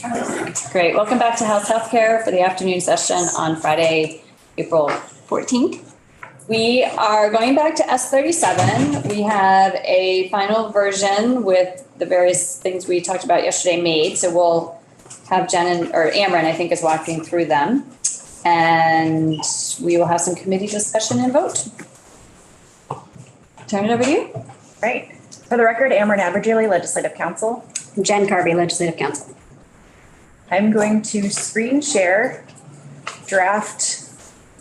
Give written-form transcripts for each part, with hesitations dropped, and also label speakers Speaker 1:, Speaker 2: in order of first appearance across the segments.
Speaker 1: Great. Welcome back to House Healthcare for the afternoon session on Friday, April 14th. We are going back to S37. We have a final version with the various things we talked about yesterday made. So we'll have Jen or Amran, I think, is walking through them. And we will have some committee discussion and vote. Turn it over to you.
Speaker 2: Great. For the record, Amran Abergele, Legislative Counsel.
Speaker 3: Jen Carby, Legislative Counsel.
Speaker 2: I'm going to screen share draft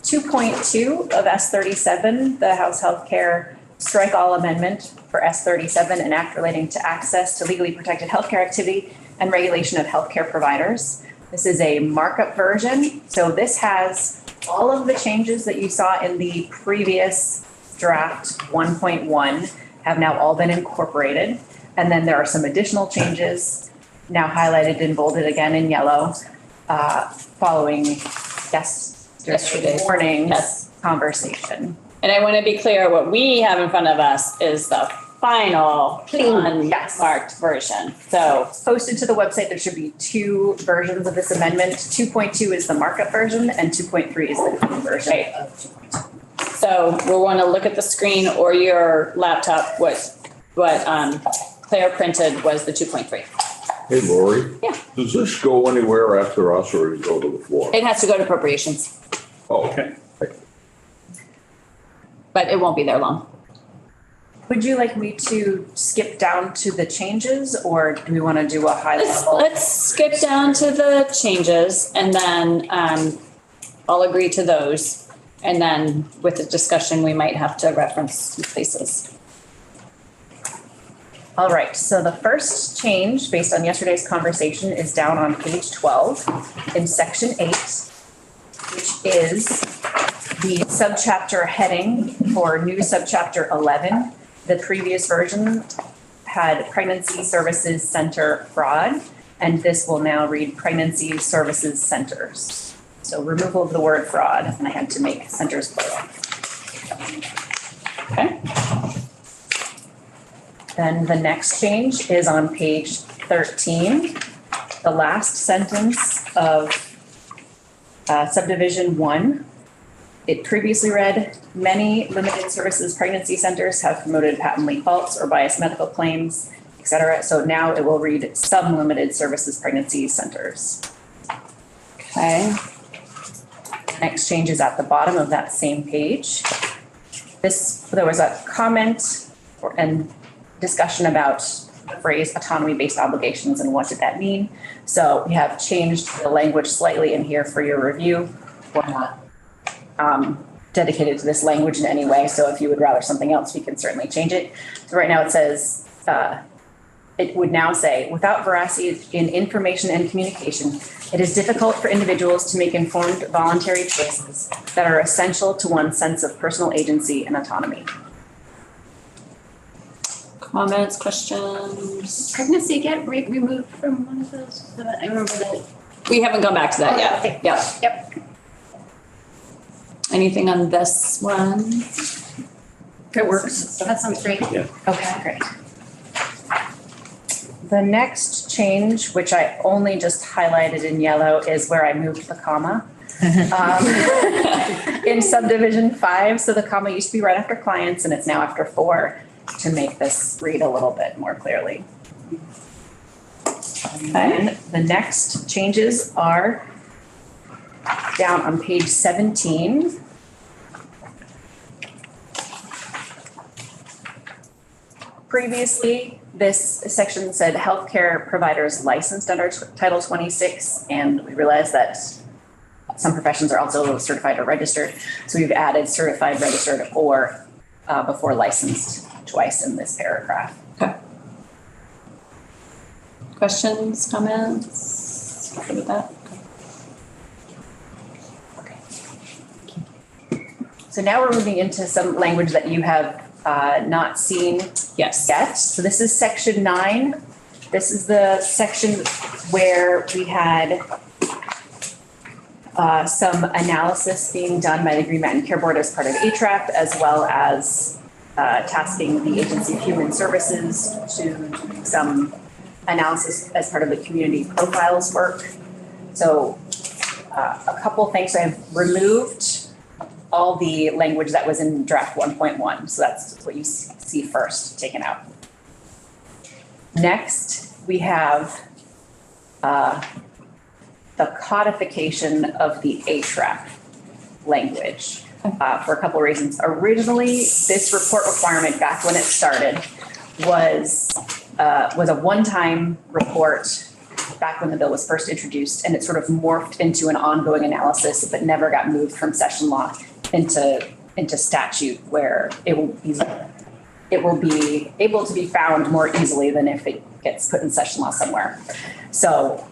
Speaker 2: 2.2 of S37, the House Healthcare Strike All Amendment for S37, an act relating to access to legally protected healthcare activity and regulation of healthcare providers. This is a markup version. So this has all of the changes that you saw in the previous draft 1.1 have now all been incorporated. And then there are some additional changes now highlighted and bolded again in yellow, following yesterday's morning's conversation.
Speaker 1: And I want to be clear, what we have in front of us is the final unmarked version. So
Speaker 2: Posted to the website, there should be two versions of this amendment. 2.2 is the markup version and 2.3 is the clean version.
Speaker 1: Right. So we'll want to look at the screen or your laptop. What Claire printed was the 2.3.
Speaker 4: Hey, Lori.
Speaker 1: Yeah.
Speaker 4: Does this go anywhere after us or does it go to the floor?
Speaker 1: It has to go to appropriations,
Speaker 4: Oh, okay.
Speaker 1: but it won't be there long.
Speaker 2: Would you like me to skip down to the changes or do we want to do a high level?
Speaker 1: Let's skip down to the changes and then I'll agree to those. And then with the discussion, we might have to reference some places.
Speaker 2: All right, so the first change based on yesterday's conversation is down on page 12 in section 8, which is the subchapter heading for new subchapter 11. The previous version had Pregnancy Services Center fraud, and this will now read Pregnancy Services Centers. So removal of the word fraud, and I had to make centers plural.
Speaker 1: Okay.
Speaker 2: Then the next change is on page 13, the last sentence of subdivision 1. It previously read, many limited services pregnancy centers have promoted patently false or biased medical claims, et cetera. So now it will read some limited services pregnancy centers.
Speaker 1: Okay.
Speaker 2: Next change is at the bottom of that same page. There was a comment and discussion about the phrase autonomy-based obligations and what did that mean. So we have changed the language slightly in here for your review. We're not dedicated to this language in any way. So if you would rather something else, we can certainly change it. So right now it says, it would now say, without veracity in information and communication, it is difficult for individuals to make informed voluntary choices that are essential to one's sense of personal agency and autonomy.
Speaker 1: Comments, questions?
Speaker 3: Pregnancy get removed from one of those? I remember that.
Speaker 1: We haven't gone back to that yet.
Speaker 3: Okay.
Speaker 1: Yep.
Speaker 3: Yep.
Speaker 1: Anything on this one?
Speaker 3: It works. That sounds great.
Speaker 4: Yeah.
Speaker 2: Okay, great. The next change, which I only just highlighted in yellow, is where I moved the comma. In subdivision 5, so the comma used to be right after clients and it's now after 4 to make this read a little bit more clearly. And the next changes are down on page 17. Previously, this section said healthcare providers licensed under Title 26, and we realized that some professions are also certified or registered. So we've added certified, registered, or before licensed twice in this paragraph.
Speaker 1: Okay. Questions, comments? Good with that?
Speaker 2: Okay. So now we're moving into some language that you have not seen
Speaker 1: Yes.
Speaker 2: yet. So this is section 9. This is the section where we had some analysis being done by the Green Mountain Care Board as part of HRAP, as well as tasking the Agency of Human Services to do some analysis as part of the community profiles work. So a couple things, I've removed all the language that was in draft 1.1. So that's what you see first taken out. Next, we have the codification of the HRAP language for a couple of reasons. Originally, this report requirement back when it started was a one-time report back when the bill was first introduced, and it sort of morphed into an ongoing analysis, but never got moved from session law into statute, where it will be able to be found more easily than if it gets put in session law somewhere. So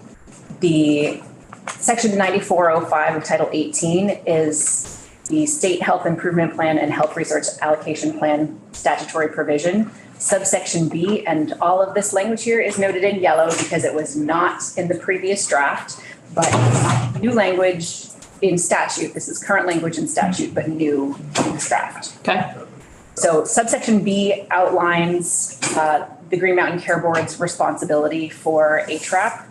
Speaker 2: the section 9405 of Title 18 is the State Health Improvement Plan and Health Resource Allocation Plan statutory provision. Subsection B, and all of this language here is noted in yellow because it was not in the previous draft, but new language in statute. This is current language in statute, but new in this draft.
Speaker 1: Okay.
Speaker 2: So subsection B outlines the Green Mountain Care Board's responsibility for HRAP.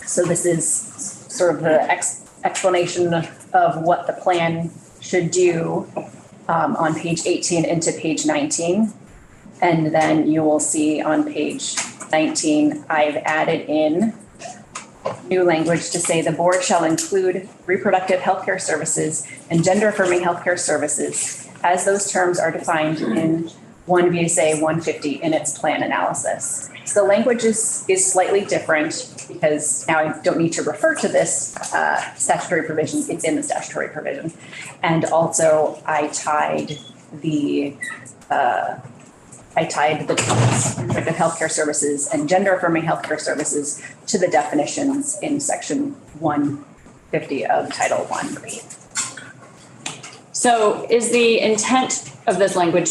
Speaker 2: So this is sort of the explanation of what the plan should do on page 18 into page 19. And then you will see on page 19, I've added in new language to say the board shall include reproductive healthcare services and gender affirming healthcare services as those terms are defined in 1 VSA 150 in its plan analysis. So the language is slightly different because now I don't need to refer to this statutory provision, it's in the statutory provision. And also I tied the reproductive healthcare services and gender affirming healthcare services to the definitions in section 150 of Title I.
Speaker 1: So is the intent of this language,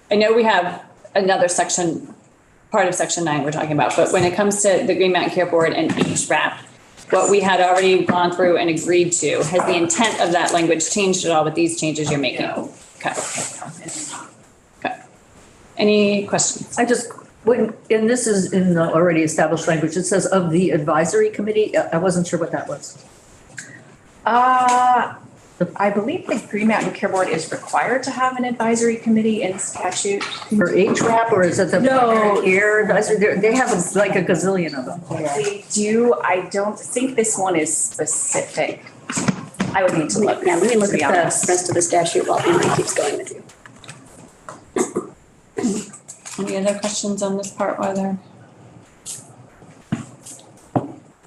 Speaker 1: I know we have another section, part of section 9 we're talking about, but when it comes to the Green Mountain Care Board and HRAP, what we had already gone through and agreed to, has the intent of that language changed at all with these changes you're making?
Speaker 2: No.
Speaker 1: Okay. Okay. Any questions?
Speaker 5: And this is in the already established language, it says of the advisory committee. I wasn't sure what that was.
Speaker 2: I believe the Green Mountain Care Board is required to have an advisory committee in statute.
Speaker 5: For HRAP, or is it the
Speaker 2: No.
Speaker 5: care advisory? They have like a gazillion of them.
Speaker 2: They do. I don't think this one is specific. I would need to look.
Speaker 3: Yeah, let me look
Speaker 2: to be
Speaker 3: at the
Speaker 2: honest.
Speaker 3: rest of the statute while Emily keeps going with you.
Speaker 1: Any other questions on this part while they're?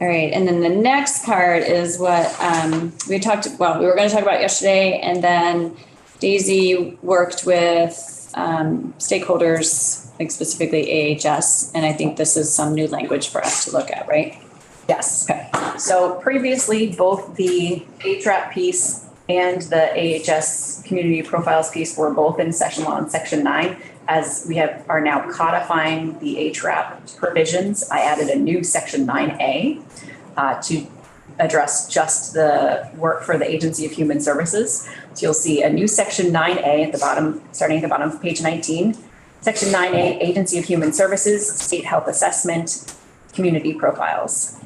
Speaker 1: All right, and then the next part is what we were going to talk about yesterday, and then Daisy worked with stakeholders, like specifically AHS, and I think this is some new language for us to look at, right?
Speaker 2: Yes.
Speaker 1: Okay.
Speaker 2: So previously, both the HRAP piece and the AHS community profiles piece were both in session law in section 9. As we are now codifying the HRAP provisions, I added a new section 9A to address just the work for the Agency of Human Services. So you'll see a new section 9A at the bottom, starting at the bottom of page 19. Section 9A, Agency of Human Services, State Health Assessment, Community Profiles.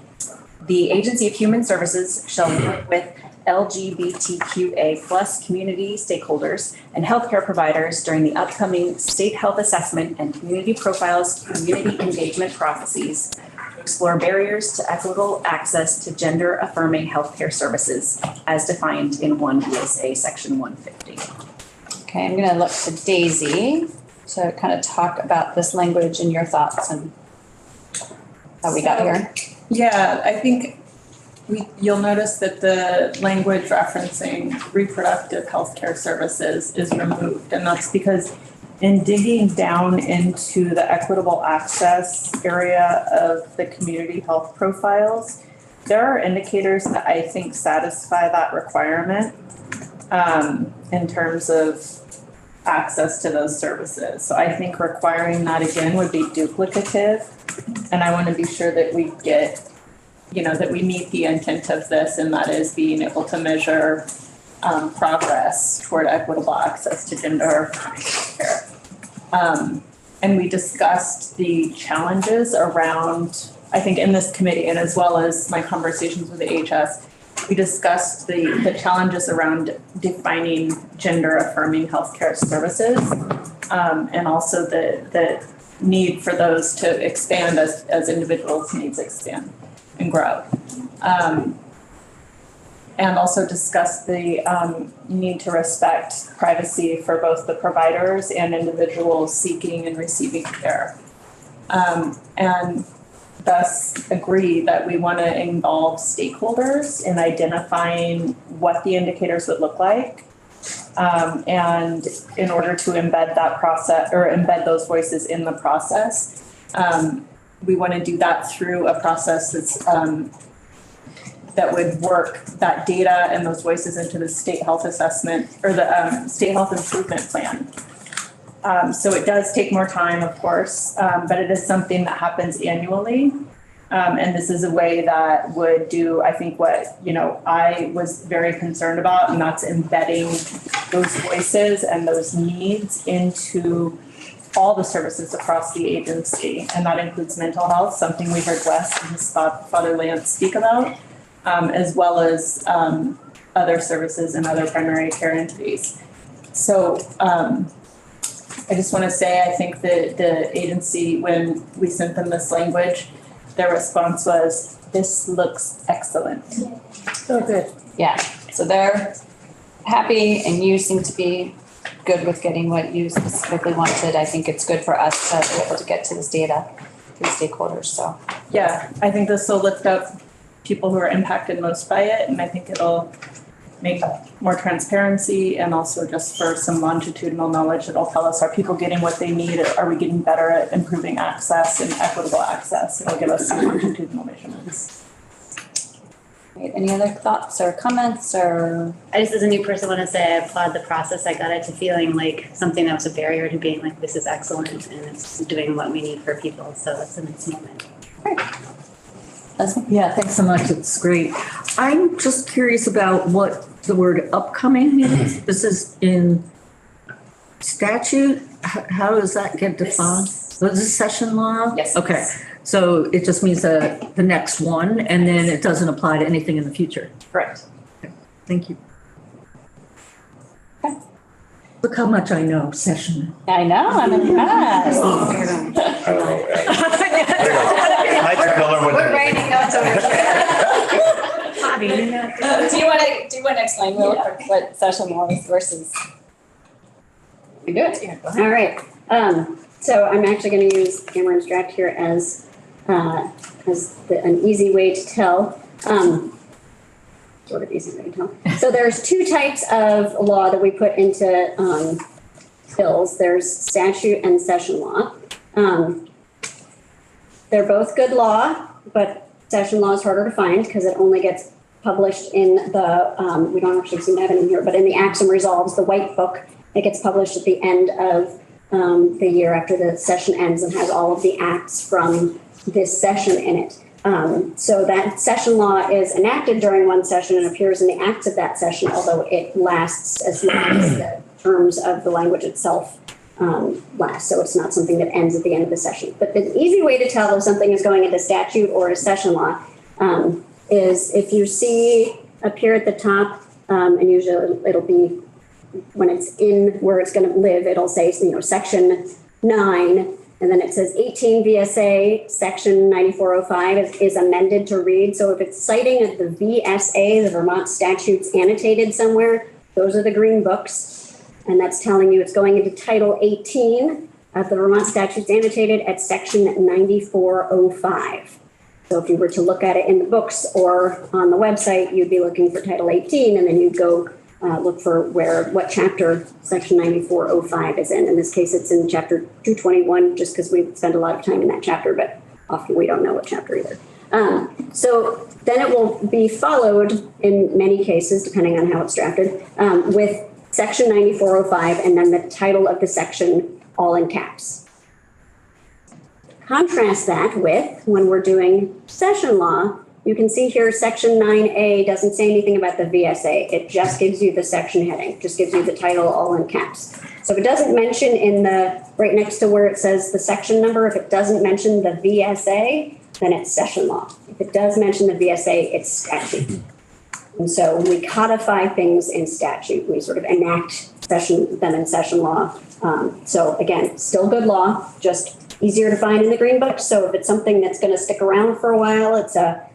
Speaker 2: The Agency of Human Services shall work with LGBTQA+ community stakeholders and healthcare providers during the upcoming state health assessment and community profiles community engagement processes to explore barriers to equitable access to gender affirming healthcare services as defined in 1 VSA section 150.
Speaker 1: Okay, I'm gonna look to Daisy to kind of talk about this language and your thoughts and how we got here.
Speaker 6: Yeah, I think you'll notice that the language referencing reproductive healthcare services is removed. And that's because in digging down into the equitable access area of the community health profiles, there are indicators that I think satisfy that requirement in terms of access to those services. So I think requiring that again would be duplicative. And I want to be sure that we get, that we meet the intent of this, and that is being able to measure progress toward equitable access to gender care. And we discussed the challenges around, I think in this committee and as well as my conversations with the HS, we discussed the challenges around defining gender affirming healthcare services. And also the need for those to expand as individuals' needs expand and grow. And also discuss the need to respect privacy for both the providers and individuals seeking and receiving care. And thus agree that we want to involve stakeholders in identifying what the indicators would look like. And in order to embed that process or embed those voices in the process, we want to do that through a process that's that would work that data and those voices into the state health assessment or the state health improvement plan. So it does take more time, of course, but it is something that happens annually. And this is a way that would do, I think, what, I was very concerned about, and that's embedding those voices and those needs into all the services across the agency. And that includes mental health, something we heard Wes and his Father Lance speak about, as well as other services and other primary care entities. So I just want to say, I think that the agency, when we sent them this language, their response was, "This looks excellent."
Speaker 2: Oh, good.
Speaker 1: Yeah, so they're happy and you seem to be good with getting what you specifically wanted. I think it's good for us to be able to get to this data, to the stakeholders, so.
Speaker 6: Yeah, I think this will lift up people who are impacted most by it, and I think it'll make more transparency and also just for some longitudinal knowledge that'll tell us, are people getting what they need? Are we getting better at improving access and equitable access? It'll give us some longitudinal measurements.
Speaker 1: Right, any other thoughts or comments or?
Speaker 3: I just, as a new person, want to say I applaud the process. I got it to feeling like something that was a barrier to being like, this is excellent and it's doing what we need for people. So that's a nice moment.
Speaker 5: Yeah, thanks so much. It's great. I'm just curious about what the word upcoming means. This is in statute. How does that get defined? Was this session law?
Speaker 1: Yes.
Speaker 5: Okay, so it just means the next one, and then it doesn't apply to anything in the future.
Speaker 6: Correct.
Speaker 5: Thank you.
Speaker 1: Okay.
Speaker 5: Look how much I know, session.
Speaker 1: I know, I'm impressed.
Speaker 4: I don't know.
Speaker 1: We're writing notes over here. Do you want to explain real quick what session law is versus?
Speaker 3: We do it. All right. So I'm actually going to use Cameron's draft here as an easy way to tell. Sort of easy way to tell. So there's two types of law that we put into bills. There's statute and session law. They're both good law, but session law is harder to find because it only gets published in the, we don't actually seem to have it in here, but in the Acts and Resolves, the white book, it gets published at the end of the year after the session ends and has all of the acts from this session in it. So that session law is enacted during one session and appears in the acts of that session, although it lasts as long as the terms of the language itself last. So it's not something that ends at the end of the session. But the easy way to tell if something is going into statute or a session law is if you see appear at the top, and usually it'll be when it's in where it's going to live, it'll say, section 9. And then it says 18 VSA section 9405 is amended to read. So if it's citing the VSA, the Vermont statutes annotated somewhere, those are the green books. And that's telling you it's going into Title 18 of the Vermont statutes annotated at section 9405. So if you were to look at it in the books or on the website, you'd be looking for Title 18 and then you'd go look for what chapter section 9405 is in. In this case, it's in chapter 221, just because we spend a lot of time in that chapter, but often we don't know what chapter either. So then it will be followed in many cases, depending on how it's drafted, with section 9405 and then the title of the section all in caps. Contrast that with when we're doing session law, You can see here, section 9A doesn't say anything about the VSA. It just gives you the section heading, just gives you the title all in caps. So if it doesn't mention right next to where it says the section number, if it doesn't mention the VSA, then it's session law. If it does mention the VSA, it's statute. And so when we codify things in statute, we sort of enact them in session law. So again, still good law, just easier to find in the Green Book. So if it's something that's going to stick around for a while, it's a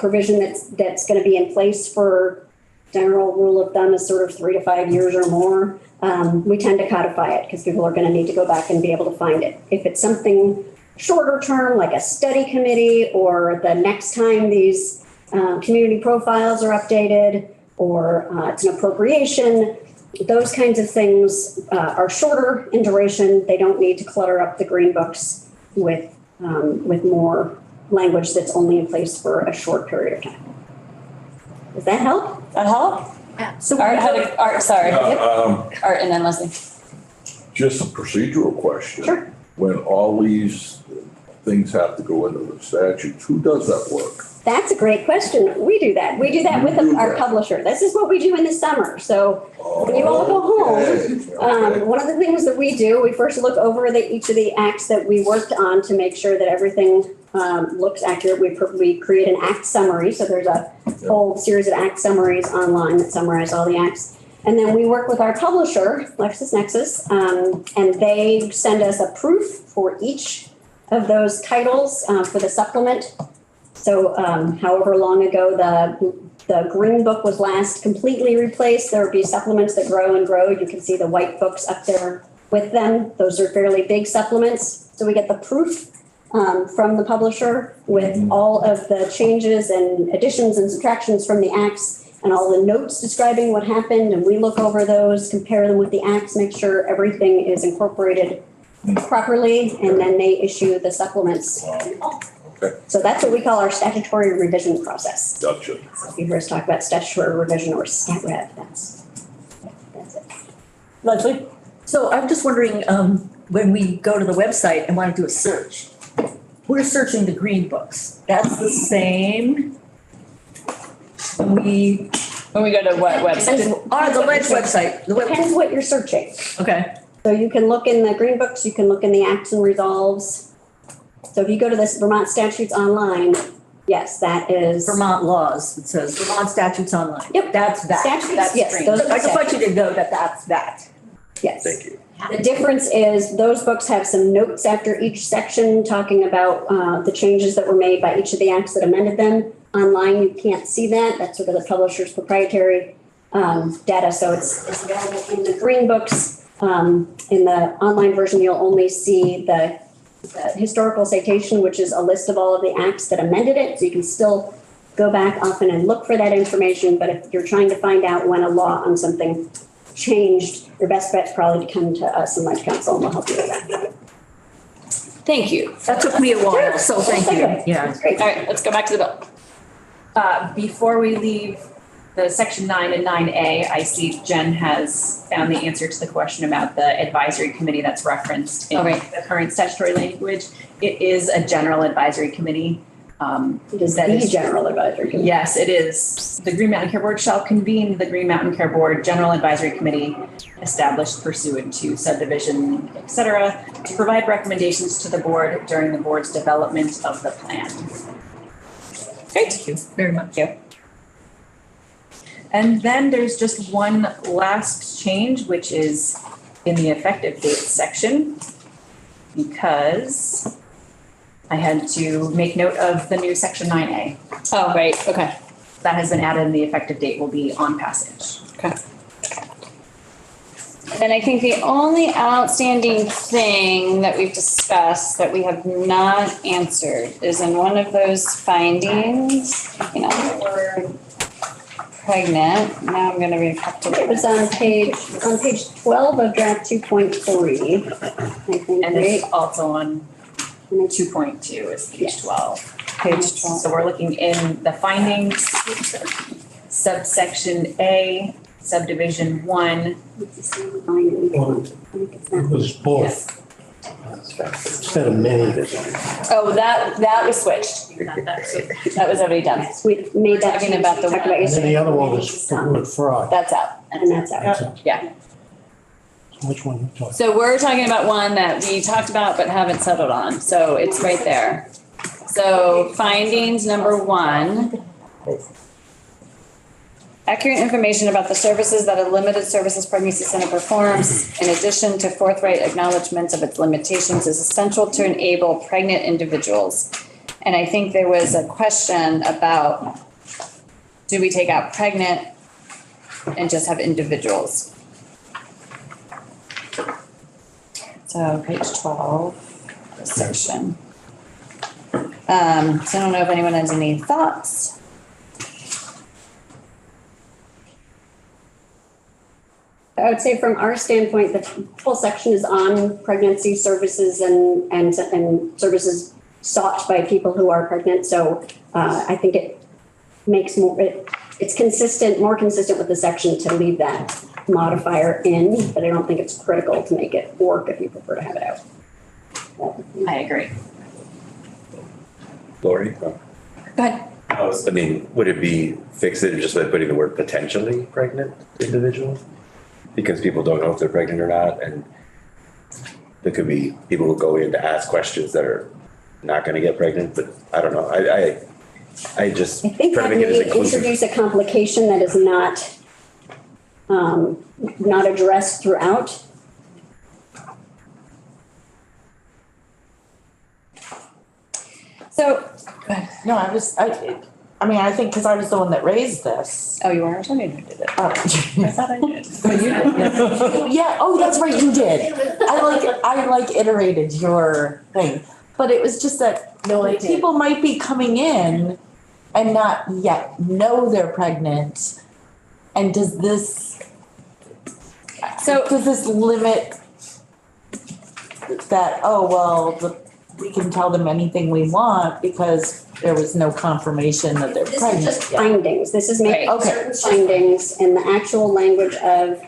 Speaker 3: provision that's going to be in place for general rule of thumb is sort of 3 to 5 years or more. We tend to codify it because people are going to need to go back and be able to find it. If it's something shorter term, like a study committee, or the next time these community profiles are updated, or it's an appropriation, those kinds of things are shorter in duration. They don't need to clutter up the Green Books with more language that's only in place for a short period of time. Does that help?
Speaker 1: That help?
Speaker 2: Yeah.
Speaker 3: So
Speaker 1: Art, sorry. Art and then Leslie.
Speaker 4: Just a procedural question.
Speaker 3: Sure.
Speaker 4: When all these things have to go into the statutes, who does that work?
Speaker 3: That's a great question. We do that. We do that with our publisher. This is what we do in the summer. So when you all go home,
Speaker 4: Okay.
Speaker 3: one of the things that we do, we first look over each of the acts that we worked on to make sure that everything looks accurate. We create an act summary. So there's a whole series of act summaries online that summarize all the acts. And then we work with our publisher, LexisNexis, and they send us a proof for each of those titles for the supplement. So however long ago the Green Book was last completely replaced, there would be supplements that grow and grow. You can see the white books up there with them. Those are fairly big supplements. So we get the proof from the publisher with all of the changes and additions and subtractions from the acts and all the notes describing what happened. And we look over those, compare them with the acts, make sure everything is incorporated properly, and then they issue the supplements.
Speaker 4: Okay.
Speaker 3: So that's what we call our statutory revision process.
Speaker 4: Gotcha.
Speaker 3: If you hear us talk about statutory revision or stat rev, that's it.
Speaker 1: Leslie?
Speaker 5: So I'm just wondering, when we go to the website and want to do a search, we're searching the Green Books. That's the same. When we,
Speaker 1: When we go to what website?
Speaker 5: on the Ledge website,
Speaker 3: Depends what you're searching.
Speaker 5: okay.
Speaker 3: So you can look in the Green Books, you can look in the acts and resolves. So if you go to this Vermont statutes online, yes, that is.
Speaker 5: Vermont laws, it says Vermont statutes online.
Speaker 3: Yep.
Speaker 5: That's that.
Speaker 3: Statutes,
Speaker 5: That's
Speaker 3: yes,
Speaker 5: green.
Speaker 3: those are the
Speaker 5: I just want you to know that that's that.
Speaker 3: Yes.
Speaker 4: Thank you.
Speaker 3: The difference is those books have some notes after each section talking about the changes that were made by each of the acts that amended them. Online, you can't see that. That's sort of the publisher's proprietary data. So it's available in the Green Books. In the online version, you'll only see the historical citation, which is a list of all of the acts that amended it. So you can still go back often and look for that information. But if you're trying to find out when a law on something changed, your best bet is probably to come to us and Ledge Council, and we'll help you with that.
Speaker 1: Thank you.
Speaker 5: That took me a while, so thank you.
Speaker 3: Okay.
Speaker 5: Yeah.
Speaker 3: That's great.
Speaker 1: All right, let's go back to the bill.
Speaker 2: Before we leave the section 9 and 9A, I see Jen has found the answer to the question about the advisory committee that's referenced in
Speaker 1: Oh, right.
Speaker 2: the current statutory language. It is a general advisory committee.
Speaker 3: It is
Speaker 2: That
Speaker 3: the
Speaker 2: is-
Speaker 3: general advisory committee.
Speaker 2: Yes, it is. The Green Mountain Care Board shall convene the Green Mountain Care Board General Advisory Committee established pursuant to subdivision, et cetera, to provide recommendations to the board during the board's development of the plan.
Speaker 1: Great.
Speaker 5: Thank you very much.
Speaker 2: And then there's just one last change, which is in the effective date section, because I had to make note of the new section 9A.
Speaker 1: Oh, right, okay.
Speaker 2: That has been added and the effective date will be on passage.
Speaker 1: And I think the only outstanding thing that we've discussed that we have not answered is in one of those findings, you know, the word pregnant. Now I'm gonna read up to
Speaker 3: It was on page 12 of draft 2.3, I think,
Speaker 2: And
Speaker 3: right?
Speaker 2: it's also on
Speaker 3: And it's
Speaker 2: 2.2 is page
Speaker 3: Yes.
Speaker 2: 12.
Speaker 1: page 12.
Speaker 2: So we're looking in the findings, subsection A, subdivision 1.
Speaker 3: it's the same line. I think it's
Speaker 7: It
Speaker 3: that.
Speaker 7: was both. Instead of many.
Speaker 1: Oh, that was switched. That was already done.
Speaker 3: We made that.
Speaker 1: Talking about the-
Speaker 3: talked about
Speaker 7: And then
Speaker 3: yesterday.
Speaker 7: the other one was the word fraud.
Speaker 1: That's out.
Speaker 3: And that's out.
Speaker 1: Yeah.
Speaker 7: Which one you talking?
Speaker 1: So we're talking about one that we talked about but haven't settled on. So it's right there. So findings number 1. Accurate information about the services that a limited services pregnancy center performs, in addition to forthright acknowledgements of its limitations, is essential to enable pregnant individuals. And I think there was a question about, do we take out pregnant and just have individuals? So page 12, this section. So I don't know if anyone has any thoughts.
Speaker 3: I would say from our standpoint, the full section is on pregnancy services and services sought by people who are pregnant. So I think it makes it's consistent, more consistent with the section to leave that modifier in, but I don't think it's critical to make it work if you prefer to have it out.
Speaker 1: I agree.
Speaker 8: Lori?
Speaker 1: Go ahead.
Speaker 8: I mean, would it be fixated just by putting the word potentially pregnant individual? Because people don't know if they're pregnant or not, and there could be people who go in to ask questions that are not gonna get pregnant, but I don't know, I just
Speaker 3: I think
Speaker 8: try
Speaker 3: that
Speaker 8: to make it as
Speaker 3: may
Speaker 8: inclusive.
Speaker 3: introduce a complication that is not addressed throughout.
Speaker 1: So,
Speaker 9: No, I mean, I think because I was the one that raised this.
Speaker 1: oh, you are? I didn't know who did it.
Speaker 9: Oh.
Speaker 1: I thought I did. But you did.
Speaker 9: Yeah, oh, that's right, you did. I iterated your thing, but it was just that people might be coming in and not yet know they're pregnant. And does this limit that, oh, well, we can tell them anything we want because there was no confirmation that they're
Speaker 3: This is
Speaker 9: pregnant
Speaker 3: just
Speaker 9: yet.
Speaker 3: findings. This is making
Speaker 9: Right, okay.
Speaker 3: certain findings in the actual language of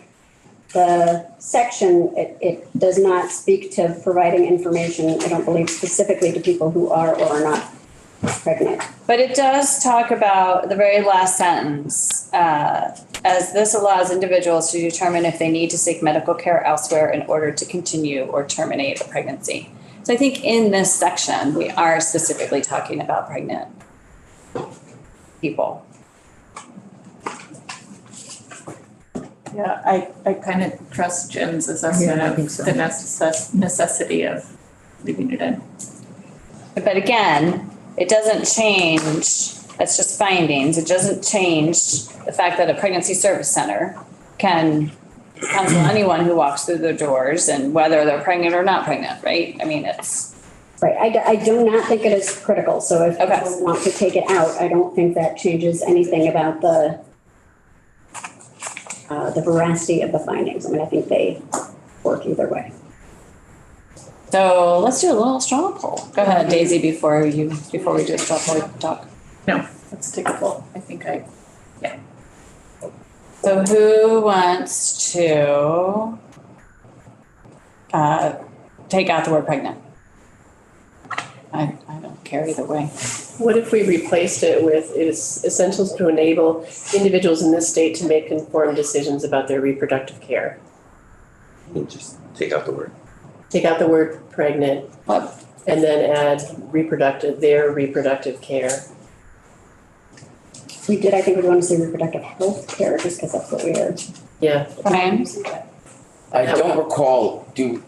Speaker 3: the section. It does not speak to providing information, I don't believe, specifically to people who are or are not pregnant.
Speaker 1: But it does talk about the very last sentence, as this allows individuals to determine if they need to seek medical care elsewhere in order to continue or terminate a pregnancy. So I think in this section, we are specifically talking about pregnant people.
Speaker 6: Yeah, I kind of trust Jim's
Speaker 5: Yeah, I
Speaker 6: assessment
Speaker 5: think
Speaker 6: of
Speaker 5: so.
Speaker 6: the necessity of leaving it in.
Speaker 1: But again, it doesn't change, that's just findings. It doesn't change the fact that a pregnancy service center can counsel anyone who walks through the doors and whether they're pregnant or not pregnant, right? I mean, it's,
Speaker 3: Right, I do not think it is critical, so if
Speaker 1: Okay.
Speaker 3: people want to take it out, I don't think that changes anything about the veracity of the findings. I mean, I think they work either way.
Speaker 1: so let's do a little straw poll. Go ahead, Daisy, before we do a straw poll talk.
Speaker 6: No, let's take a poll. I think
Speaker 1: So who wants to take out the word pregnant? I don't care either way.
Speaker 10: What if we replaced it with, it is essential to enable individuals in this state to make informed decisions about their reproductive care?
Speaker 8: And just take out the word.
Speaker 10: Take out the word pregnant
Speaker 1: What?
Speaker 10: and then add their reproductive care.
Speaker 3: We did, I think we want to say reproductive health care, just because that's what we are.
Speaker 10: Yeah.
Speaker 1: Brian?
Speaker 11: I don't recall, do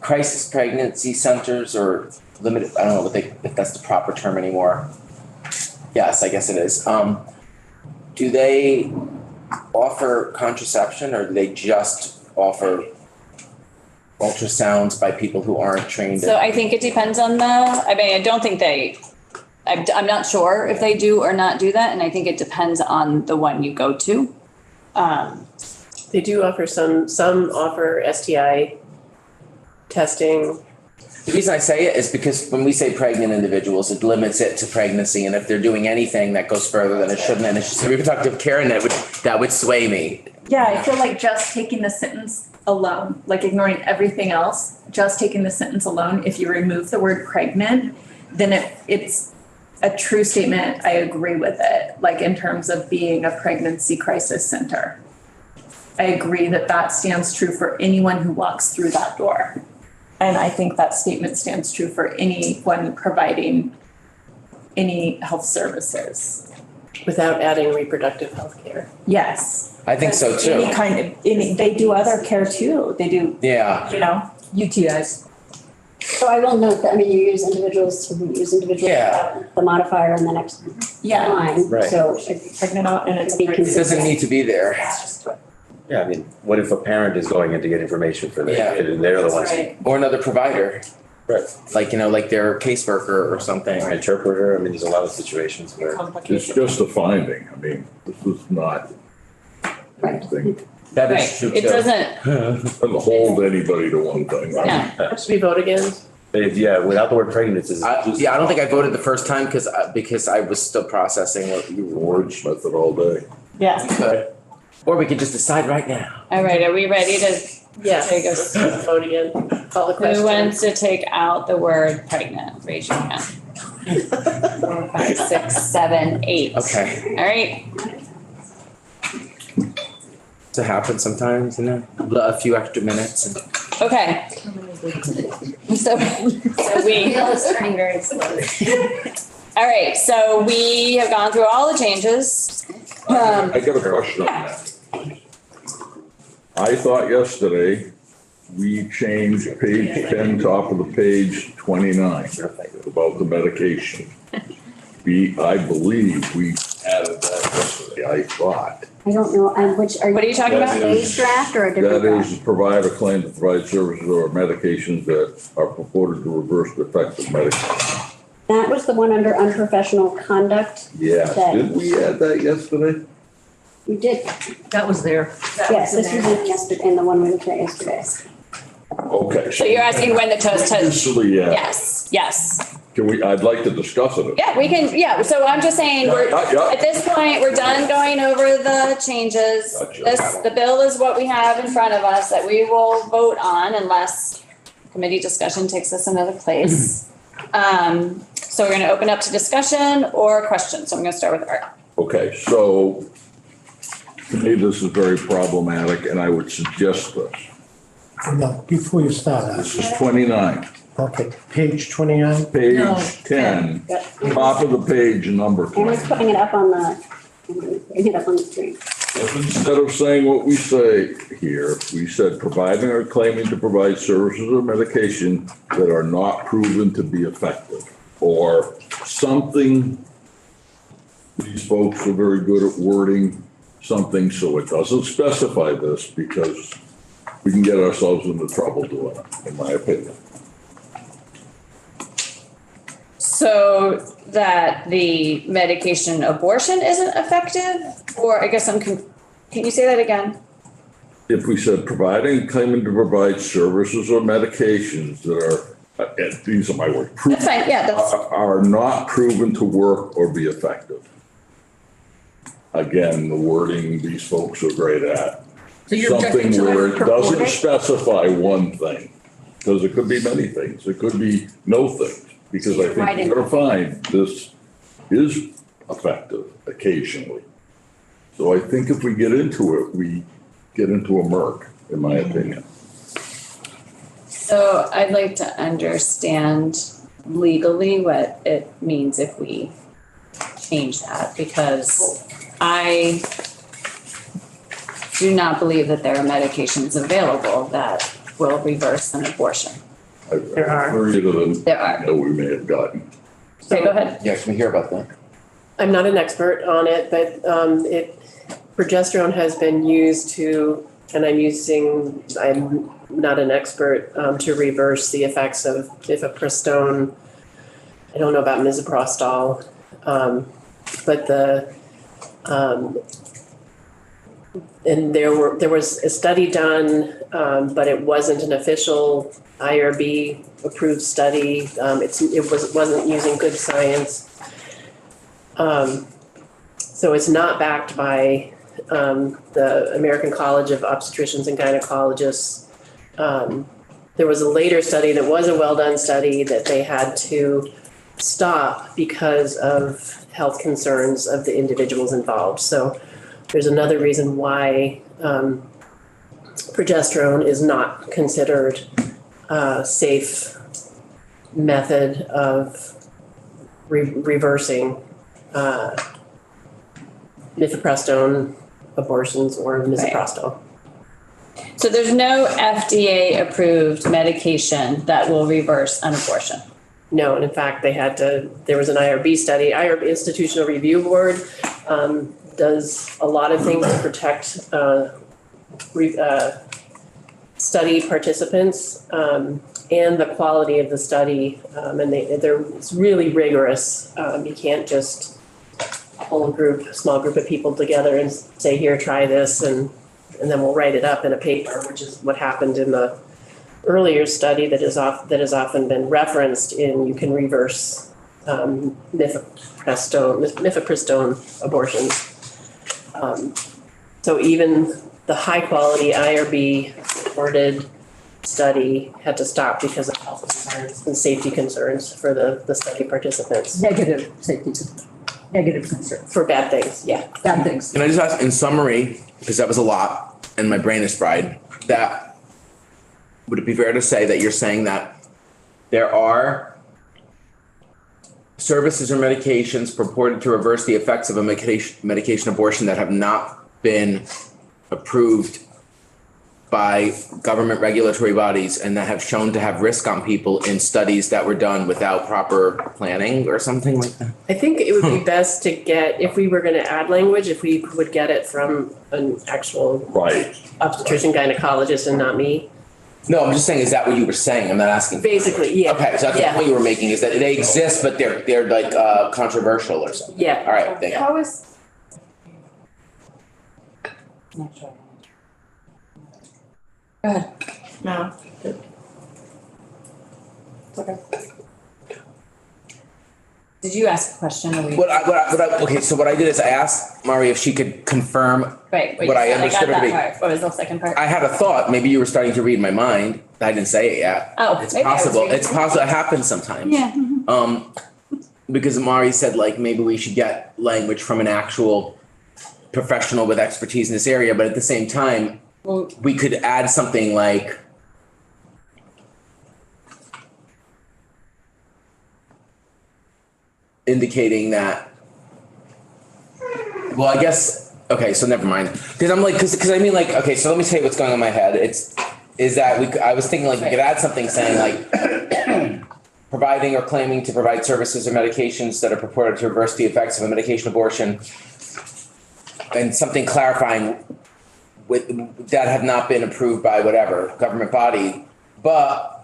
Speaker 11: crisis pregnancy centers or limited, I don't know if that's the proper term anymore. Yes, I guess it is. Do they offer contraception or do they just offer ultrasounds by people who aren't trained?
Speaker 1: So I think it depends on I don't think I'm not sure if they do or not do that, and I think it depends on the one you go to.
Speaker 10: They do offer some offer STI testing.
Speaker 11: The reason I say it is because when we say pregnant individuals, it limits it to pregnancy, and if they're doing anything that goes further than it shouldn't, and it's just reproductive care, and that would sway me.
Speaker 6: Yeah, I feel like just taking the sentence alone, like ignoring everything else, just taking the sentence alone, if you remove the word pregnant, then it's a true statement. I agree with it, like in terms of being a pregnancy crisis center. I agree that that stands true for anyone who walks through that door. And I think that statement stands true for anyone providing any health services.
Speaker 10: Without adding reproductive health care.
Speaker 6: Yes.
Speaker 11: I think so too.
Speaker 6: Any kind of, they do other care too. They do,
Speaker 11: Yeah,
Speaker 6: you know, UTIs.
Speaker 3: So I will note that, I mean, you use individuals, so we use individuals,
Speaker 11: Yeah.
Speaker 3: the modifier in the next
Speaker 6: Yeah.
Speaker 3: line.
Speaker 8: Right.
Speaker 3: So
Speaker 6: Pregnant and it's.
Speaker 3: Be
Speaker 11: it doesn't need to be there.
Speaker 8: Yeah, I mean, what if a parent is going in to get information for their
Speaker 11: Yeah.
Speaker 8: kid and they're the ones,
Speaker 6: Right.
Speaker 11: Or another provider,
Speaker 8: right,
Speaker 11: like, like their caseworker or something.
Speaker 8: or interpreter, I mean, there's a lot of situations where.
Speaker 4: It's just a finding. I mean, this is not anything,
Speaker 11: That
Speaker 1: Right,
Speaker 11: is true
Speaker 1: it
Speaker 11: too.
Speaker 1: doesn't,
Speaker 4: doesn't hold anybody to one thing.
Speaker 1: no,
Speaker 10: Should we vote again?
Speaker 8: Yeah, without the word pregnant, it's.
Speaker 11: Yeah, I don't think I voted the first time because I was still processing what you were.
Speaker 4: Wordsmith it all day.
Speaker 6: Yeah.
Speaker 11: Could. Or we could just decide right now.
Speaker 1: all right, are we ready to
Speaker 10: Yeah.
Speaker 1: take a,
Speaker 10: Let's vote again. Call the
Speaker 1: who
Speaker 10: question.
Speaker 1: wants to take out the word pregnant? Raise your hand. 4, 5, 6, 7, 8.
Speaker 11: Okay.
Speaker 1: All right,
Speaker 11: To happen sometimes, a few extra minutes. And
Speaker 1: okay. So we,
Speaker 3: turning very slowly.
Speaker 1: all right, so we have gone through all the changes.
Speaker 4: I got a question on that. I thought yesterday we changed page 10, top of the page 29, about the medication. I believe we added that yesterday, I thought.
Speaker 3: I don't know, which, are you?
Speaker 1: What are you talking about?
Speaker 3: Today's draft or a different
Speaker 4: That
Speaker 3: draft?
Speaker 4: is, provide a claim to provide services or medications that are purported to reverse the effects of medication.
Speaker 3: That was the one under unprofessional conduct.
Speaker 4: Yeah, did we add that yesterday?
Speaker 3: You did,
Speaker 5: That was there.
Speaker 3: yes, this was in yesterday, in the one we looked at yesterday.
Speaker 4: Okay.
Speaker 1: So you're asking when the toast touch?
Speaker 4: Usually, yeah.
Speaker 1: Yes.
Speaker 4: I'd like to discuss it.
Speaker 1: Yeah, we can, yeah, so I'm just saying,
Speaker 4: Yeah.
Speaker 1: at this point, we're done going over the changes.
Speaker 4: Gotcha.
Speaker 1: The bill is what we have in front of us that we will vote on unless committee discussion takes us another place. So we're gonna open up to discussion or questions. So I'm gonna start with Art.
Speaker 4: Okay, so to me, this is very problematic and I would suggest this.
Speaker 7: No, before you start,
Speaker 4: This is 29,
Speaker 7: okay, page 29.
Speaker 4: page 10, top of the page, number
Speaker 3: Aaron's
Speaker 4: 20.
Speaker 3: putting it up on the, putting it up on the screen.
Speaker 4: If instead of saying what we say here, we said providing or claiming to provide services or medication that are not proven to be effective, or something, these folks are very good at wording something so it doesn't specify this because we can get ourselves into trouble doing it, in my opinion.
Speaker 1: So that the medication abortion isn't effective? Or I guess can you say that again?
Speaker 4: If we said providing, claiming to provide services or medications that are, and these are my words,
Speaker 1: That's fine, yeah, that's,
Speaker 4: are not proven to work or be effective. Again, the wording these folks are great at.
Speaker 5: So you're objecting
Speaker 4: Something
Speaker 5: to
Speaker 4: where
Speaker 5: the
Speaker 4: it doesn't
Speaker 5: purported?
Speaker 4: specify one thing, because it could be many things. It could be no things, because I think you're gonna find this is effective occasionally. So I think if we get into it, we get into a murk, in my opinion.
Speaker 1: so I'd like to understand legally what it means if we change that, because I do not believe that there are medications available that will reverse an abortion.
Speaker 10: There are.
Speaker 4: Very good of them.
Speaker 1: There are.
Speaker 4: That we may have gotten.
Speaker 1: Okay, go ahead.
Speaker 11: Yeah, can we hear about that?
Speaker 10: I'm not an expert on it, but progesterone has been used to, and I'm not an expert, to reverse the effects of ifepristone. I don't know about misoprostol, but and there was a study done, but it wasn't an official IRB approved study. It wasn't using good science. So it's not backed by the American College of Obstetricians and Gynecologists. there was a later study that was a well-done study that they had to stop because of health concerns of the individuals involved. So there's another reason why progesterone is not considered a safe method of reversing mifepristone abortions or misoprostol.
Speaker 1: So there's no FDA-approved medication that will reverse an abortion.
Speaker 10: No, and in fact, there was an IRB study. IRB, Institutional Review Board, does a lot of things to protect study participants and the quality of the study. And it's really rigorous. You can't just pull a small group of people together and say, here, try this, and then we'll write it up in a paper, which is what happened in the earlier study that has often been referenced in you can reverse mifepristone abortions. So even the high quality IRB supported study had to stop because of health concerns and safety concerns for the study participants.
Speaker 5: Negative safety, negative concerns,
Speaker 10: For bad things, yeah.
Speaker 5: bad things.
Speaker 11: Can I just ask, in summary, because that was a lot and my brain is fried, would it be fair to say that you're saying that there are services or medications purported to reverse the effects of a medication abortion that have not been approved by government regulatory bodies and that have shown to have risk on people in studies that were done without proper planning or something like that?
Speaker 10: I think it would be best to get, if we were going to add language, if we would get it from an actual obstetrician gynecologist and not me.
Speaker 11: No, I'm just saying, is that what you were saying? I'm not asking.
Speaker 10: Basically, yeah.
Speaker 11: Okay, so that's the point you were making, is that they exist, but they're like controversial or something.
Speaker 10: Yeah.
Speaker 11: All right, thank you.
Speaker 9: How is,
Speaker 1: Go ahead.
Speaker 6: No.
Speaker 1: Did you ask a question? Or
Speaker 11: Okay, so what I did is I asked Mari if she could confirm
Speaker 1: Right.
Speaker 11: what I understood her to be.
Speaker 1: What was the second part?
Speaker 11: I had a thought, maybe you were starting to read my mind. I didn't say it yet.
Speaker 1: Oh,
Speaker 11: It's
Speaker 1: maybe I was
Speaker 11: possible.
Speaker 1: reading
Speaker 11: It's possible. It happens sometimes.
Speaker 1: Yeah.
Speaker 11: Because Mari said like maybe we should get language from an actual professional with expertise in this area, but at the same time,
Speaker 1: Well,
Speaker 11: we could add something like indicating that, well, I guess, okay, so never mind. Because I'm like, because I mean like, okay, so let me tell you what's going on in my head. Is that I was thinking like we could add something saying like providing or claiming to provide services or medications that are purported to reverse the effects of a medication abortion, and something clarifying that have not been approved by whatever government body. But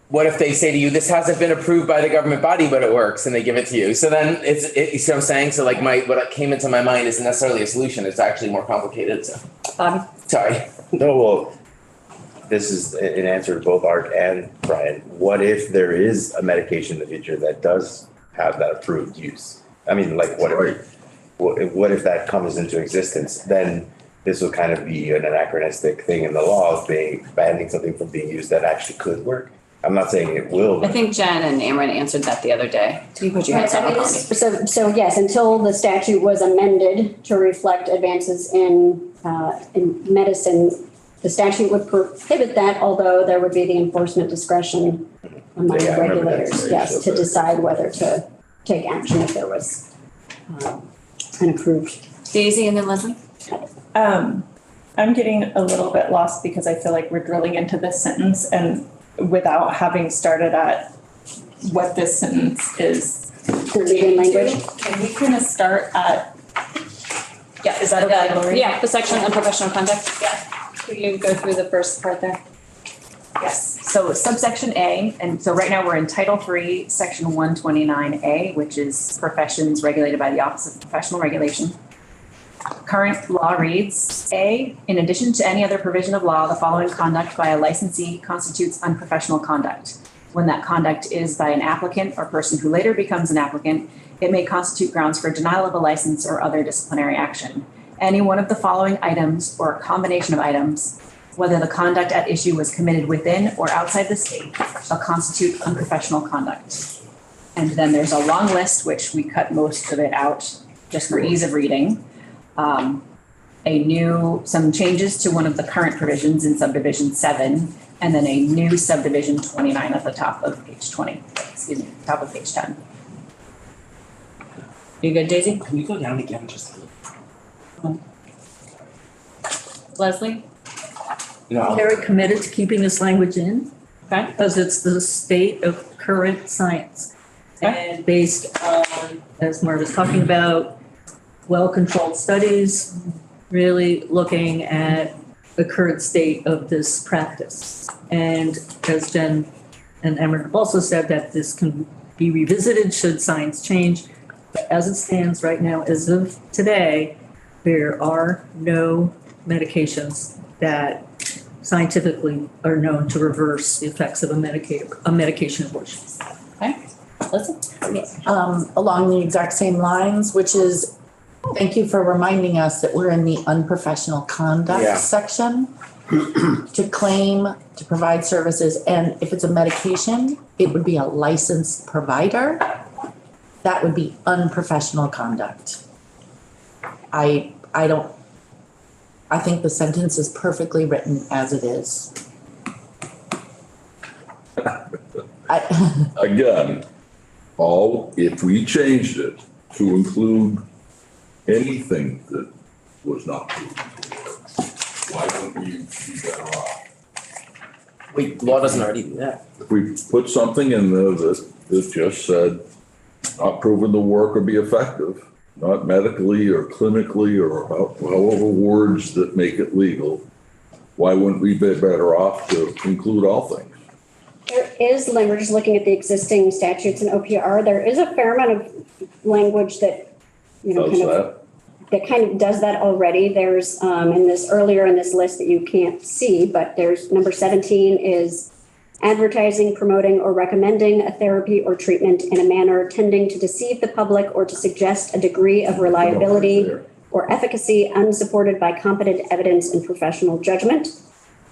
Speaker 11: what if they say to you, this hasn't been approved by the government body, but it works, and they give it to you? So then you see what I'm saying? So like what came into my mind isn't necessarily a solution. It's actually more complicated. So sorry.
Speaker 8: No, well, this is an answer to both Art and Brian. What if there is a medication in the future that does have that approved use? I mean, like what if that comes into existence? Then this will kind of be an anachronistic thing in the law of banning something from being used that actually could work. I'm not saying it will.
Speaker 1: I think Jen and Amron answered that the other day. Did you put your hands up?
Speaker 3: So yes, until the statute was amended to reflect advances in medicine, the statute would prohibit that, although there would be the enforcement discretion among
Speaker 8: Yeah, I remember that
Speaker 3: regulators,
Speaker 8: too,
Speaker 3: yes,
Speaker 8: so
Speaker 3: to decide whether to take action if there was an approved.
Speaker 1: Daisy and then Leslie?
Speaker 6: I'm getting a little bit lost because I feel like we're drilling into this sentence and without having started at what this sentence is.
Speaker 3: The legal language.
Speaker 6: Can we kind of start at?
Speaker 1: Yeah,
Speaker 6: Is that okay, Lori?
Speaker 1: Yeah, the section on professional conduct. Yeah. Could you go through the first part there?
Speaker 2: Yes, so subsection A, and so right now we're in Title III, Section 129A, which is professions regulated by the Office of Professional Regulation. Current law reads, A, in addition to any other provision of law, the following conduct by a licensee constitutes unprofessional conduct. When that conduct is by an applicant or person who later becomes an applicant, it may constitute grounds for denial of a license or other disciplinary action. Any one of the following items or a combination of items whether the conduct at issue was committed within or outside the state shall constitute unprofessional conduct. And then there's a long list, which we cut most of it out just for ease of reading. Some changes to one of the current provisions in subdivision 7, and then a new subdivision 29 at the top of page top of page 10. You good, Daisy?
Speaker 11: Can you go down again just?
Speaker 1: Leslie?
Speaker 11: No.
Speaker 5: Very committed to keeping this language in.
Speaker 1: Okay.
Speaker 5: Because it's the state of current science. And based on, as Marv was talking about, well-controlled studies, really looking at the current state of this practice. And as Jen and Emmer have also said, that this can be revisited should science change. But as it stands right now, as of today, there are no medications that scientifically are known to reverse the effects of a medication abortion.
Speaker 9: Along the exact same lines, which is, thank you for reminding us that we're in the unprofessional conduct
Speaker 11: Yeah.
Speaker 9: section. To claim, to provide services, and if it's a medication, it would be a licensed provider. That would be unprofessional conduct. I think the sentence is perfectly written as it is.
Speaker 4: Again, if we changed it to include anything that was not proven, why wouldn't we be better off?
Speaker 11: Wait, law doesn't already do that.
Speaker 4: If we put something in there that just said, not proven to work or be effective, not medically or clinically or however words that make it legal, why wouldn't we be better off to include all things?
Speaker 3: There is, we're just looking at the existing statutes in OPR, there is a fair amount of language that, that kind of does that already. There's earlier in this list that you can't see, but there's number 17 is advertising, promoting, or recommending a therapy or treatment in a manner tending to deceive the public or to suggest a degree of reliability or efficacy unsupported by competent evidence and professional judgment.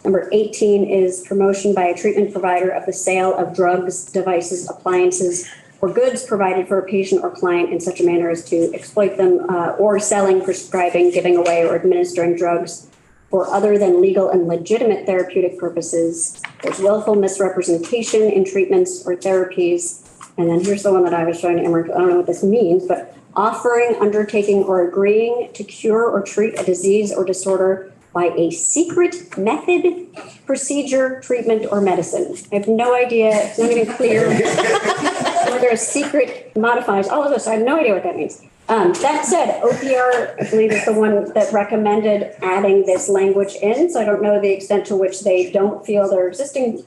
Speaker 3: Number 18 is promotion by a treatment provider of the sale of drugs, devices, appliances, or goods provided for a patient or client in such a manner as to exploit them, or selling, prescribing, giving away, or administering drugs for other than legal and legitimate therapeutic purposes. There's willful misrepresentation in treatments or therapies. And then here's the one that I was showing Emmerich. I don't know what this means, but offering, undertaking, or agreeing to cure or treat a disease or disorder by a secret method, procedure, treatment, or medicine. I have no idea, it's not even clear whether a secret modifies all of this. I have no idea what that means. That said, OPR, I believe, is the one that recommended adding this language in. So I don't know the extent to which they don't feel their existing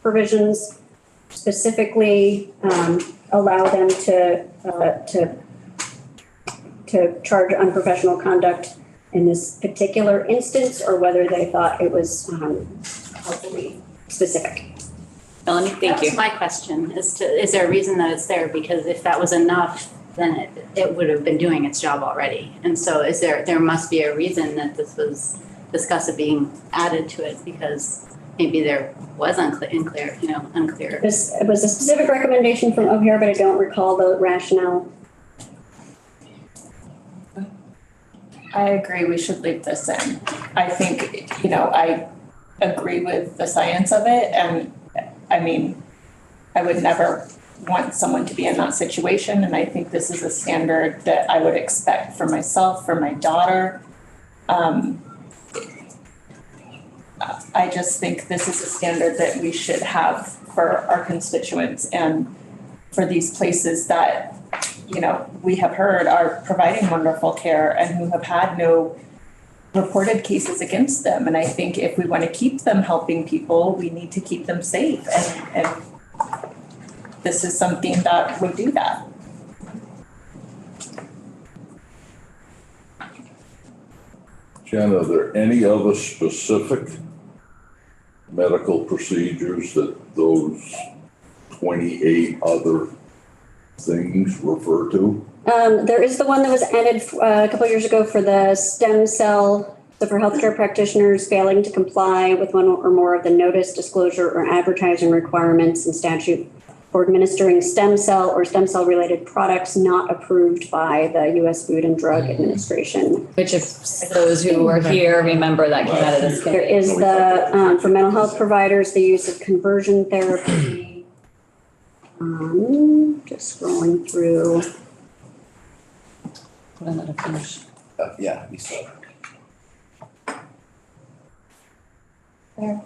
Speaker 3: provisions specifically allow them to charge unprofessional conduct in this particular instance, or whether they thought it was helpfully specific.
Speaker 1: Melanie, thank you.
Speaker 12: That's my question, is there a reason that it's there? Because if that was enough, then it would have been doing its job already. And so there must be a reason that this was discussed being added to it, because maybe there was unclear.
Speaker 3: It was a specific recommendation from OPR, but I don't recall the rationale.
Speaker 6: I agree, we should leave this in. I think, I agree with the science of it, and I mean, I would never want someone to be in that situation, and I think this is a standard that I would expect for myself, for my daughter. I just think this is a standard that we should have for our constituents and for these places that, we have heard are providing wonderful care and who have had no reported cases against them. And I think if we want to keep them helping people, we need to keep them safe. And this is something that would do that.
Speaker 4: Jen, are there any other specific medical procedures that those 28 other things refer to?
Speaker 3: There is the one that was added a couple of years ago for the stem cell So for healthcare practitioners failing to comply with one or more of the notice, disclosure, or advertising requirements in statute for administering stem cell or stem cell related products not approved by the U.S. Food and Drug Administration.
Speaker 1: Which if those who were here remember that came out of this
Speaker 3: There
Speaker 1: committee.
Speaker 3: is for mental health providers, the use of conversion therapy. Just scrolling through.
Speaker 1: Let her finish.
Speaker 11: Yeah, we saw.
Speaker 1: There.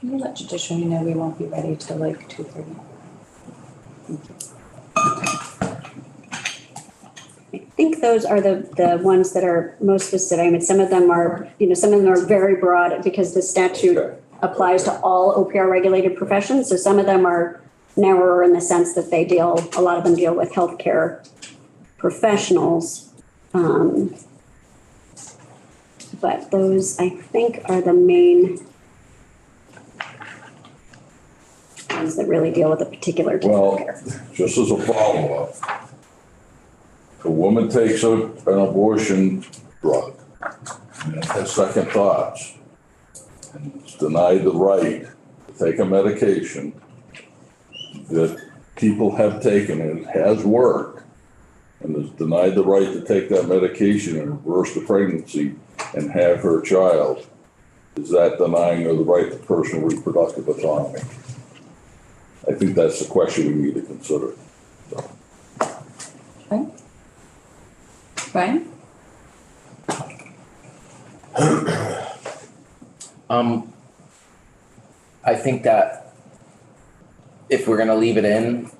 Speaker 1: Can you let judiciary know we won't be ready till like 2:30?
Speaker 3: I think those are the ones that are most specific. I mean, some of them are, some of them are very broad because the statute applies to all OPR regulated professions. So some of them are narrower in the sense that a lot of them deal with healthcare professionals. But those, I think, are the main ones that really deal with a particular type of care.
Speaker 4: Just as a follow-up, if a woman takes an abortion drug and has second thoughts and is denied the right to take a medication that people have taken and it has worked, and is denied the right to take that medication and reverse the pregnancy and have her child, is that denying her the right to personal reproductive autonomy? I think that's the question we need to consider.
Speaker 1: Right? Brian?
Speaker 11: I think that if we're gonna leave it in,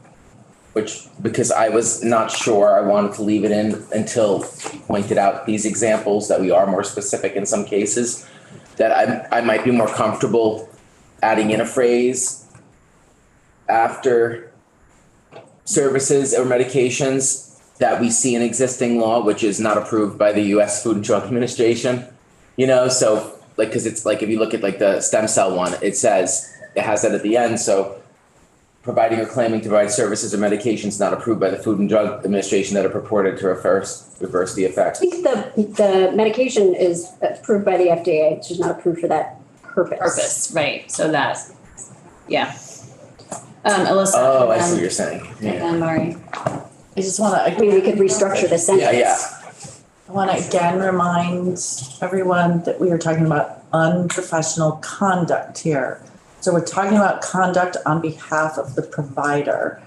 Speaker 11: because I was not sure I wanted to leave it in until you pointed out these examples that we are more specific in some cases, that I might be more comfortable adding in a phrase after services or medications that we see in existing law, which is not approved by the U.S. Food and Drug Administration. So because it's like, if you look at like the stem cell one, it has that at the end. So providing or claiming to provide services or medications not approved by the Food and Drug Administration that are purported to reverse the effects.
Speaker 3: I think the medication is approved by the FDA. It's just not approved for that purpose.
Speaker 1: Right, so that, yeah. Alyssa.
Speaker 11: Oh, I see what you're saying.
Speaker 1: And then Mari.
Speaker 9: I just wanna.
Speaker 3: I mean, we could restructure the sentence.
Speaker 11: Yeah.
Speaker 9: I want to again remind everyone that we are talking about unprofessional conduct here. So we're talking about conduct on behalf of the provider.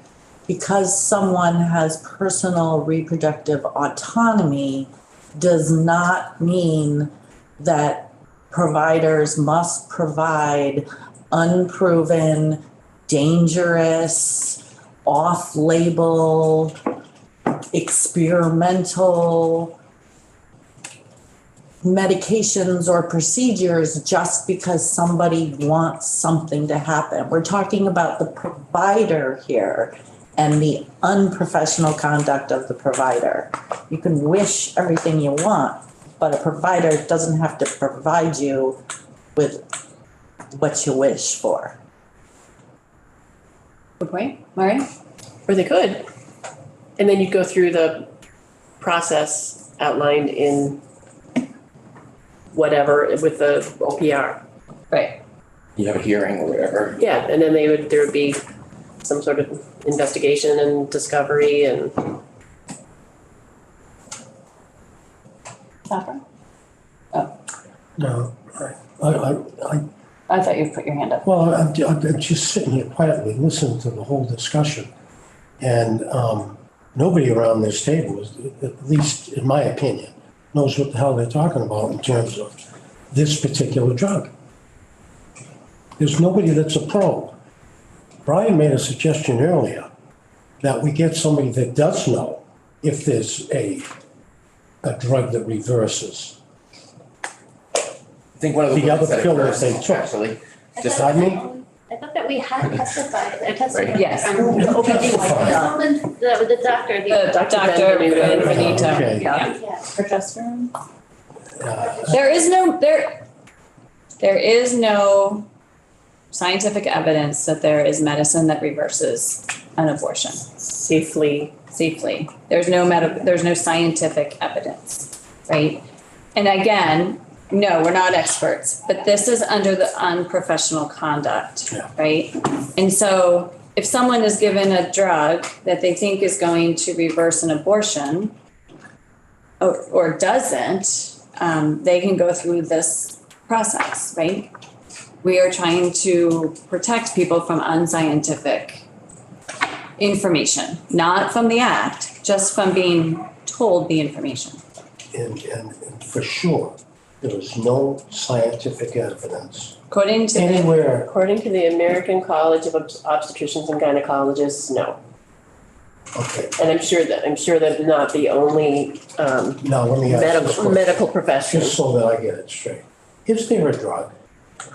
Speaker 9: Because someone has personal reproductive autonomy does not mean that providers must provide unproven, dangerous, off-label, experimental medications or procedures just because somebody wants something to happen. We're talking about the provider here and the unprofessional conduct of the provider. You can wish everything you want, but a provider doesn't have to provide you with what you wish for.
Speaker 1: Good point, Mari?
Speaker 10: Or they could. And then you go through the process outlined in whatever with the OPR.
Speaker 1: Right.
Speaker 11: You have a hearing or whatever.
Speaker 10: Yeah, and then there would be some sort of investigation and discovery and.
Speaker 1: Catherine?
Speaker 7: No,
Speaker 1: I thought you put your hand up.
Speaker 7: well, I'm just sitting here quietly listening to the whole discussion. And nobody around this table, at least in my opinion, knows what the hell they're talking about in terms of this particular drug. There's nobody that's a pro. Brian made a suggestion earlier that we get somebody that does know if there's a drug that reverses.
Speaker 11: I think one of
Speaker 7: the other pillars they took.
Speaker 11: Actually,
Speaker 7: Pardon me?
Speaker 12: I thought that we had testified, I testified.
Speaker 1: Yes.
Speaker 12: The doctor.
Speaker 1: The Dr. Benvenuto.
Speaker 7: Okay.
Speaker 1: Yeah.
Speaker 12: Yeah.
Speaker 1: Progesterone? There is no scientific evidence that there is medicine that reverses an abortion
Speaker 10: Safely.
Speaker 1: safely. There's no scientific evidence, right? And again, No, we're not experts, but this is under the unprofessional conduct,
Speaker 7: Yeah.
Speaker 1: right? And so if someone is given a drug that they think is going to reverse an abortion or doesn't, they can go through this process, right? We are trying to protect people from unscientific information, not from the act, just from being told the information.
Speaker 7: And for sure, there is no scientific evidence
Speaker 1: According to the,
Speaker 7: anywhere.
Speaker 10: According to the American College of Obstetricians and Gynecologists, no.
Speaker 7: Okay,
Speaker 10: And I'm sure that not the only
Speaker 7: now let me ask you this question,
Speaker 10: medical profession.
Speaker 7: just so that I get it straight. Is there a drug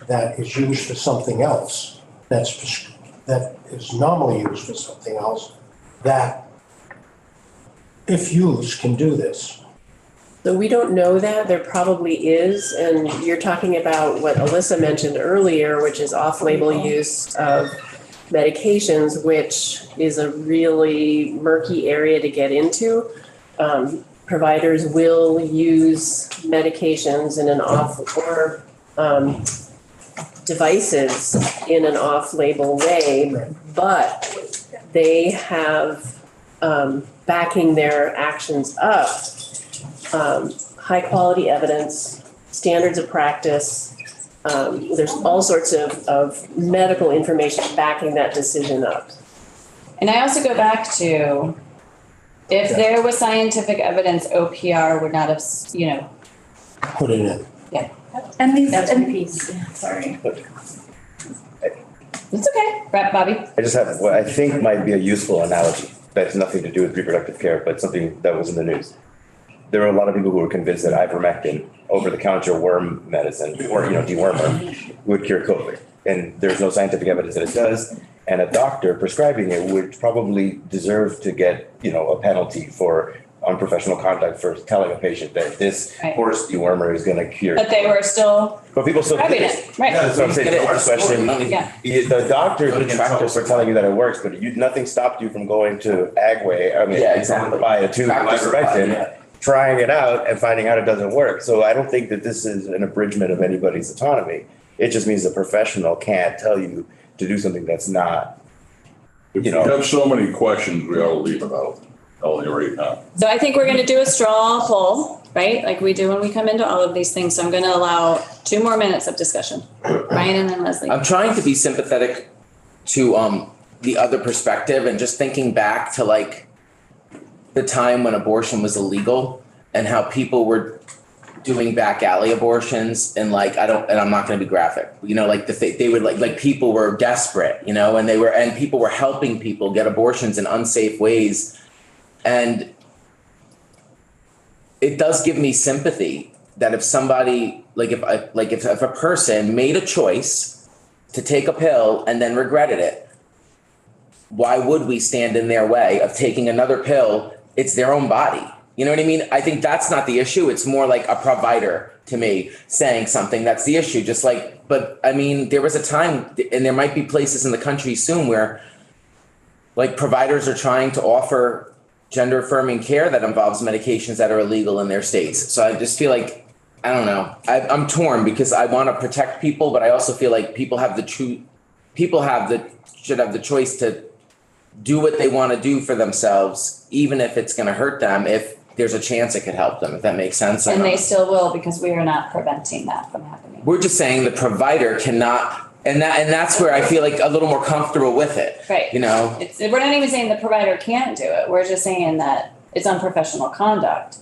Speaker 7: that is used for something else, that is normally used for something else, that if used can do this?
Speaker 10: So we don't know that, there probably is, and you're talking about what Alyssa mentioned earlier, which is off-label use of medications, which is a really murky area to get into. Providers will use medications in an devices in an off-label way, but they have backing their actions up. High-quality evidence, standards of practice. There's all sorts of medical information backing that decision up.
Speaker 1: and I also go back to, if there was scientific evidence, OPR would not have,
Speaker 7: Put it in.
Speaker 2: And these,
Speaker 12: That's my
Speaker 2: and
Speaker 12: piece, yeah, sorry.
Speaker 1: it's okay, right, Bobby?
Speaker 8: I just have what I think might be a useful analogy that has nothing to do with reproductive care, but something that was in the news. There are a lot of people who are convinced that ivermectin, over-the-counter worm medicine, or dewormer, would cure COVID. And there's no scientific evidence that it does. And a doctor prescribing it would probably deserve to get, a penalty for unprofessional conduct for telling a patient that this
Speaker 1: Right.
Speaker 8: horse dewormer is going to cure.
Speaker 1: But they were still
Speaker 8: But people still.
Speaker 1: grabbing it, right?
Speaker 8: Yeah, that's what I'm saying. The first question,
Speaker 1: Yeah.
Speaker 8: the doctor is in practice for telling you that it works, but nothing stopped you from going to Agway,
Speaker 11: Yeah, exactly.
Speaker 8: buy a tube of
Speaker 11: Practice,
Speaker 8: ivermectin,
Speaker 11: yeah.
Speaker 8: trying it out and finding out it doesn't work. So I don't think that this is an abridgment of anybody's autonomy. It just means the professional can't tell you to do something that's not.
Speaker 4: If you have so many questions, we ought to leave it out, telling you right now.
Speaker 1: So I think we're gonna do a straw poll, right? Like we do when we come into all of these things. So I'm gonna allow 2 more minutes of discussion. Ryan and then Leslie.
Speaker 11: I'm trying to be sympathetic to the other perspective and just thinking back to like the time when abortion was illegal and how people were doing back alley abortions and like I'm not going to be graphic, like they would like people were desperate, and people were helping people get abortions in unsafe ways. And it does give me sympathy that if somebody if a person made a choice to take a pill and then regretted it, why would we stand in their way of taking another pill? It's their own body. You know what I mean? I think that's not the issue. It's more like a provider to me saying something that's the issue. But I mean, there was a time, and there might be places in the country soon where like providers are trying to offer gender affirming care that involves medications that are illegal in their states. So I just feel like, I don't know, I'm torn because I want to protect people, but I also feel like people should have the choice to do what they want to do for themselves, even if it's going to hurt them, if there's a chance it could help them, if that makes sense.
Speaker 1: And they still will, because we are not preventing that from happening.
Speaker 11: We're just saying the provider cannot, and that's where I feel like a little more comfortable with it.
Speaker 1: Right. We're not even saying the provider can't do it. We're just saying that it's unprofessional conduct.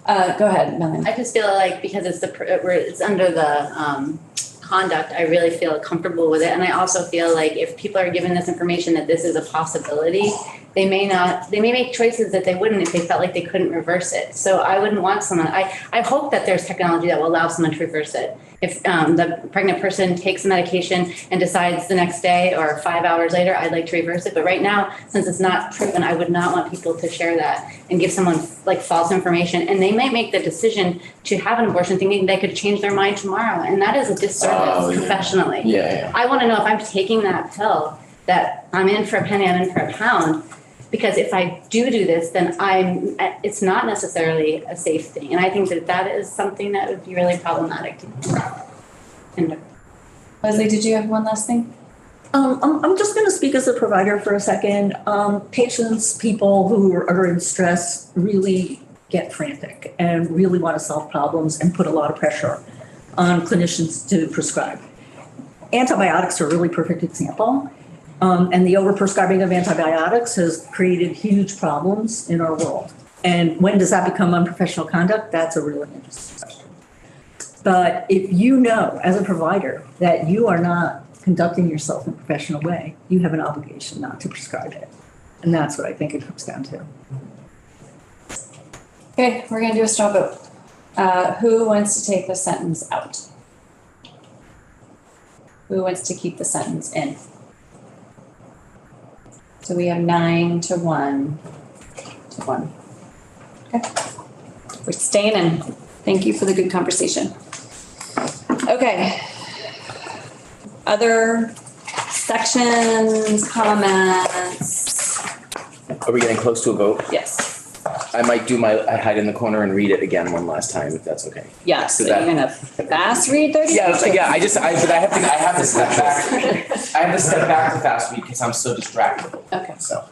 Speaker 1: Go ahead, Melanie.
Speaker 12: I just feel like because it's under the conduct, I really feel comfortable with it. And I also feel like if people are given this information that this is a possibility, they may make choices that they wouldn't if they felt like they couldn't reverse it. So I wouldn't want someone, I hope that there's technology that will allow someone to reverse it. If the pregnant person takes the medication and decides the next day or 5 hours later, I'd like to reverse it. But right now, since it's not proven, I would not want people to share that and give someone like false information. And they might make the decision to have an abortion thinking they could change their mind tomorrow. And that is a disservice professionally.
Speaker 11: Yeah.
Speaker 12: I want to know if I'm taking that pill that I'm in for a penny, I'm in for a pound. Because if I do this, then it's not necessarily a safe thing. And I think that is something that would be really problematic. And
Speaker 1: Leslie, did you have one last thing?
Speaker 5: I'm just gonna speak as a provider for a second. Patients, people who are in stress really get frantic and really want to solve problems and put a lot of pressure on clinicians to prescribe. Antibiotics are a really perfect example. And the overprescribing of antibiotics has created huge problems in our world. And when does that become unprofessional conduct? That's a really interesting question. But if you know as a provider that you are not conducting yourself in a professional way, you have an obligation not to prescribe it. And that's what I think it comes down to.
Speaker 1: Okay, we're gonna do a straw vote. Who wants to take the sentence out? Who wants to keep the sentence in? So we have 9 to 1 to 1. Okay. We're staying in. Thank you for the good conversation. Okay. Other sections, comments?
Speaker 11: Are we getting close to a vote?
Speaker 1: Yes.
Speaker 11: I might I hide in the corner and read it again one last time, if that's okay.
Speaker 1: Yes,
Speaker 11: So
Speaker 1: so
Speaker 11: that-
Speaker 1: you're gonna fast read 30
Speaker 11: Yeah,
Speaker 1: pages?
Speaker 11: yeah, but I have to step back. I have to step back to fast read because I'm so distracted,
Speaker 1: Okay,
Speaker 11: so.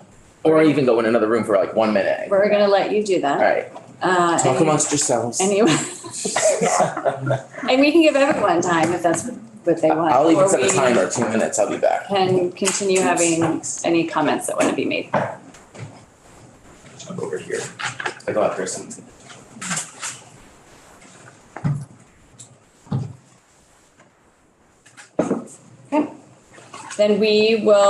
Speaker 11: Or even go in another room for like 1 minute.
Speaker 1: we're gonna let you do that.
Speaker 11: All right, talk amongst yourselves.
Speaker 1: Anyway. And we can give everyone time if that's what they want.
Speaker 11: I'll even
Speaker 1: or
Speaker 11: set a
Speaker 1: we
Speaker 11: timer, 2 minutes, I'll be back.
Speaker 1: Can continue having any comments that want to be made.
Speaker 11: I'm over here. I go out there something.
Speaker 1: Then we will